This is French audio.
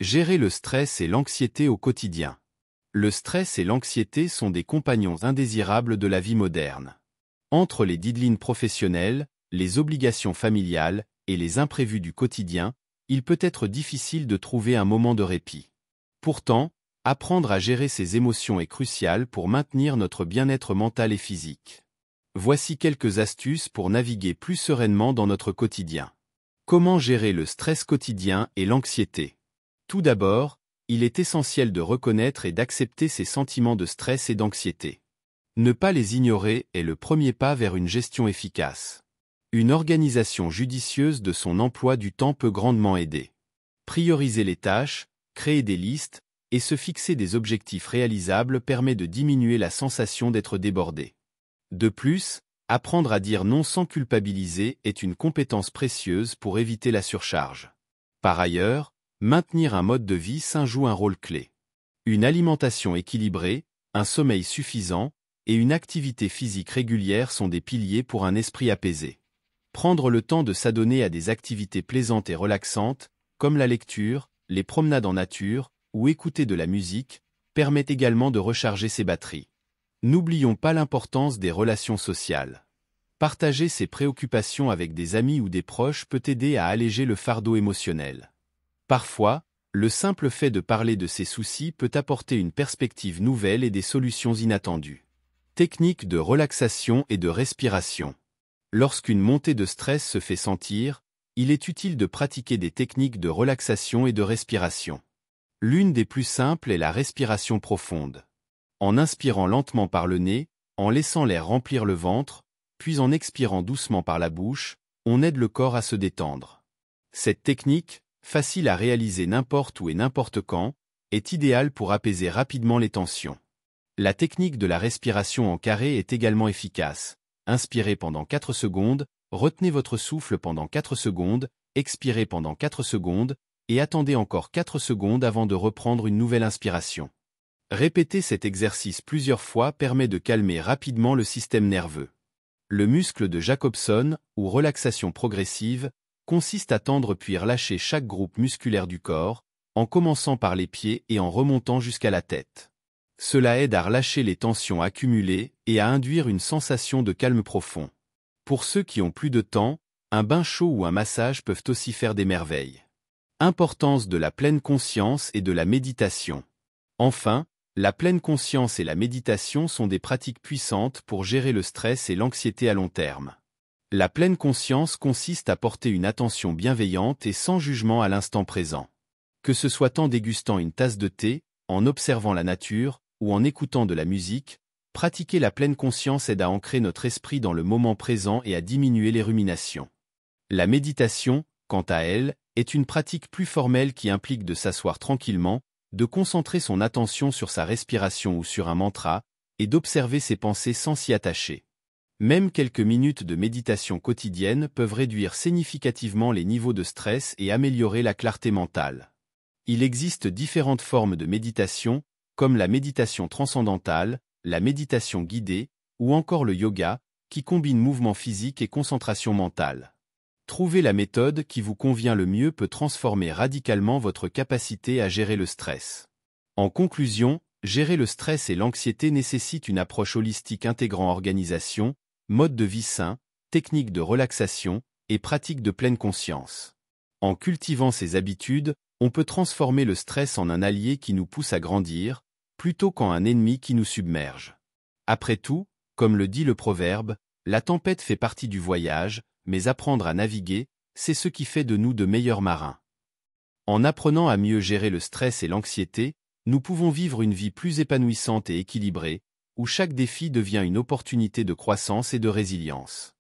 Gérer le stress et l'anxiété au quotidien. Le stress et l'anxiété sont des compagnons indésirables de la vie moderne. Entre les deadlines professionnelles, les obligations familiales et les imprévus du quotidien, il peut être difficile de trouver un moment de répit. Pourtant, apprendre à gérer ces émotions est crucial pour maintenir notre bien-être mental et physique. Voici quelques astuces pour naviguer plus sereinement dans notre quotidien. Comment gérer le stress quotidien et l'anxiété? Tout d'abord, il est essentiel de reconnaître et d'accepter ces sentiments de stress et d'anxiété. Ne pas les ignorer est le premier pas vers une gestion efficace. Une organisation judicieuse de son emploi du temps peut grandement aider. Prioriser les tâches, créer des listes, et se fixer des objectifs réalisables permet de diminuer la sensation d'être débordé. De plus, apprendre à dire non sans culpabiliser est une compétence précieuse pour éviter la surcharge. Par ailleurs, maintenir un mode de vie sain joue un rôle clé. Une alimentation équilibrée, un sommeil suffisant et une activité physique régulière sont des piliers pour un esprit apaisé. Prendre le temps de s'adonner à des activités plaisantes et relaxantes, comme la lecture, les promenades en nature ou écouter de la musique, permet également de recharger ses batteries. N'oublions pas l'importance des relations sociales. Partager ses préoccupations avec des amis ou des proches peut aider à alléger le fardeau émotionnel. Parfois, le simple fait de parler de ses soucis peut apporter une perspective nouvelle et des solutions inattendues. Techniques de relaxation et de respiration. Lorsqu'une montée de stress se fait sentir, il est utile de pratiquer des techniques de relaxation et de respiration. L'une des plus simples est la respiration profonde. En inspirant lentement par le nez, en laissant l'air remplir le ventre, puis en expirant doucement par la bouche, on aide le corps à se détendre. Cette technique, facile à réaliser n'importe où et n'importe quand, est idéale pour apaiser rapidement les tensions. La technique de la respiration en carré est également efficace. Inspirez pendant 4 secondes, retenez votre souffle pendant 4 secondes, expirez pendant 4 secondes, et attendez encore 4 secondes avant de reprendre une nouvelle inspiration. Répéter cet exercice plusieurs fois permet de calmer rapidement le système nerveux. Le muscle de Jacobson, ou relaxation progressive, consiste à tendre puis relâcher chaque groupe musculaire du corps, en commençant par les pieds et en remontant jusqu'à la tête. Cela aide à relâcher les tensions accumulées et à induire une sensation de calme profond. Pour ceux qui ont plus de temps, un bain chaud ou un massage peuvent aussi faire des merveilles. Importance de la pleine conscience et de la méditation. Enfin, la pleine conscience et la méditation sont des pratiques puissantes pour gérer le stress et l'anxiété à long terme. La pleine conscience consiste à porter une attention bienveillante et sans jugement à l'instant présent. Que ce soit en dégustant une tasse de thé, en observant la nature, ou en écoutant de la musique, pratiquer la pleine conscience aide à ancrer notre esprit dans le moment présent et à diminuer les ruminations. La méditation, quant à elle, est une pratique plus formelle qui implique de s'asseoir tranquillement, de concentrer son attention sur sa respiration ou sur un mantra, et d'observer ses pensées sans s'y attacher. Même quelques minutes de méditation quotidienne peuvent réduire significativement les niveaux de stress et améliorer la clarté mentale. Il existe différentes formes de méditation, comme la méditation transcendantale, la méditation guidée, ou encore le yoga, qui combine mouvement physique et concentration mentale. Trouver la méthode qui vous convient le mieux peut transformer radicalement votre capacité à gérer le stress. En conclusion, gérer le stress et l'anxiété nécessite une approche holistique intégrant organisation, mode de vie sain, techniques de relaxation et pratiques de pleine conscience. En cultivant ces habitudes, on peut transformer le stress en un allié qui nous pousse à grandir, plutôt qu'en un ennemi qui nous submerge. Après tout, comme le dit le proverbe, la tempête fait partie du voyage, mais apprendre à naviguer, c'est ce qui fait de nous de meilleurs marins. En apprenant à mieux gérer le stress et l'anxiété, nous pouvons vivre une vie plus épanouissante et équilibrée, où chaque défi devient une opportunité de croissance et de résilience.